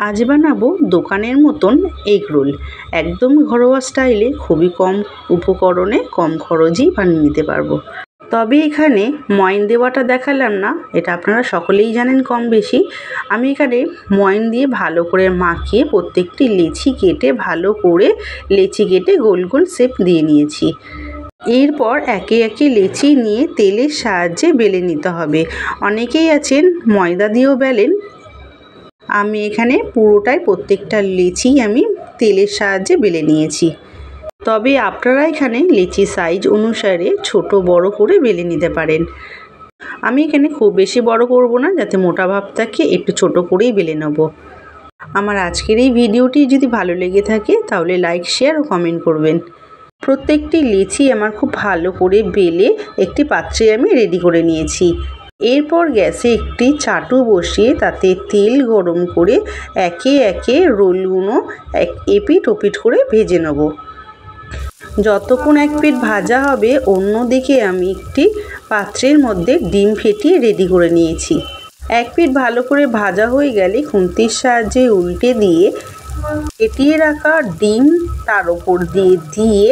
আজ বানাবো দোকানের মতন এগ রোল। একদম ঘরোয়া স্টাইলে, খুবই কম উপকরণে কম খরচেই বানিয়ে নিতে পারবো। তবে এখানে ময়ন দেওয়াটা দেখালাম না, এটা আপনারা সকলেই জানেন কম বেশি। আমি এখানে ময়ন দিয়ে ভালো করে মাখিয়ে প্রত্যেকটি লেচি কেটে ভালো করে লেচি কেটে গোল গোল শেপ দিয়ে নিয়েছি। এরপর একে একে লেচি নিয়ে তেলের সাহায্যে বেলে নিতে হবে। অনেকেই আছেন ময়দা দিয়েও বেলেন, আমি এখানে পুরোটাই প্রত্যেকটা লেচি আমি তেলের সাহায্যে বেলে নিয়েছি। তবে আপনারা এখানে লেচি সাইজ অনুসারে ছোট বড় করে বেলে নিতে পারেন। আমি এখানে খুব বেশি বড় করব না, যাতে মোটা ভাব থাকে, একটু ছোট করেই বেলে নেব। আমার আজকের এই ভিডিওটি যদি ভালো লেগে থাকে তাহলে লাইক, শেয়ার ও কমেন্ট করবেন। প্রত্যেকটি লেচি আমার খুব ভালো করে বেলে একটি পাত্রে আমি রেডি করে নিয়েছি। এরপর গ্যাসে একটি চাটু বসিয়ে তাতে তেল গরম করে একে একে রোলগুলো এপিঠ ওপিঠ করে ভেজে নেব। যতক্ষণ এক পিঠ ভাজা হবে অন্যদিকে আমি একটি পাত্রের মধ্যে ডিম ফেটিয়ে রেডি করে নিয়েছি। এক পিঠ ভালো করে ভাজা হয়ে গেলে খুন্তির সাহায্যে উল্টে দিয়ে ফেটিয়ে রাখা ডিম তার ওপর দিয়ে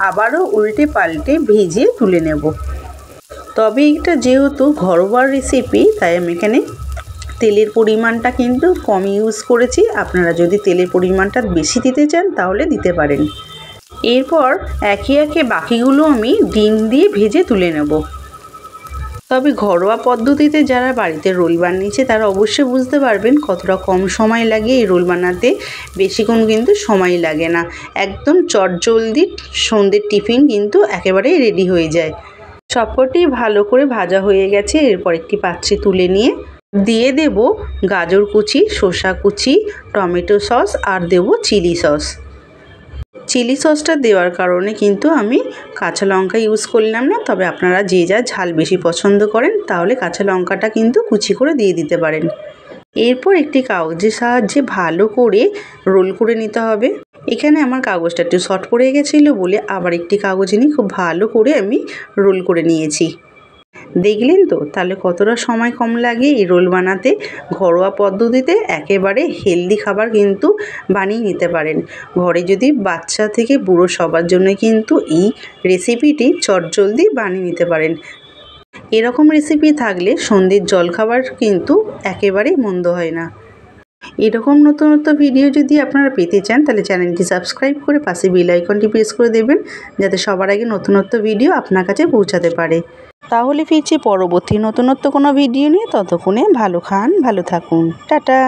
আবারও উল্টে পাল্টে ভেজে তুলে নেব। তবে এটা যেহেতু ঘরোয়া রেসিপি, তাই আমি এখানে তেলের পরিমাণটা কিন্তু কম ইউজ করেছি। আপনারা যদি তেলের পরিমাণটা বেশি দিতে চান তাহলে দিতে পারেন। এরপর একে একে বাকিগুলো আমি ডিম দিয়ে ভেজে তুলে নেব। তবে ঘরোয়া পদ্ধতিতে যারা বাড়িতে রোল বানিয়েছে তারা অবশ্যই বুঝতে পারবেন কতটা কম সময় লাগে এই রোল বানাতে। বেশিক্ষণ কিন্তু সময় লাগে না, একদম চটজলদি সন্ধ্যের টিফিন কিন্তু একেবারেই রেডি হয়ে যায়। সবকটি ভালো করে ভাজা হয়ে গেছে। এরপর একটি পাত্রে তুলে নিয়ে দিয়ে দেব গাজর কুচি, শসা কুচি, টমেটো সস আর দেব চিলি সস। চিলি সসটা দেওয়ার কারণে কিন্তু আমি কাঁচা লঙ্কা ইউজ করলাম না। তবে আপনারা যে যা ঝাল বেশি পছন্দ করেন তাহলে কাঁচা লঙ্কাটা কিন্তু কুচি করে দিয়ে দিতে পারেন। এরপর একটি কাগজের সাহায্যে ভালো করে রোল করে নিতে হবে। এখানে আমার কাগজটা একটু শর্ট পড়ে গেছিলো বলে আবার একটি কাগজ নিয়ে খুব ভালো করে আমি রোল করে নিয়েছি। দেখলেন তো তাহলে কতটা সময় কম লাগে এই রোল বানাতে। ঘরোয়া পদ্ধতিতে একেবারে হেলদি খাবার কিন্তু বানিয়ে নিতে পারেন। ঘরে যদি বাচ্চা থেকে বুড়ো সবার জন্য কিন্তু এই রেসিপিটি চটজলদি বানিয়ে নিতে পারেন। এরকম রেসিপি থাকলে সন্ধ্যের জলখাবার কিন্তু একেবারেই মন্দ হয় না। এরকম নতুন নতুন ভিডিও যদি আপনারা পেতে চান তাহলে চ্যানেলটি সাবস্ক্রাইব করে পাশে বেল আইকনটি প্রেস করে দেবেন, যাতে সবার আগে নতুনত্ব ভিডিও আপনার কাছে পৌঁছাতে পারে। তাহলে ফিরছি পরবর্তী নতুনত্ব কোনো ভিডিও নিয়ে। ততক্ষণে ভালো খান, ভালো থাকুন, টাটা।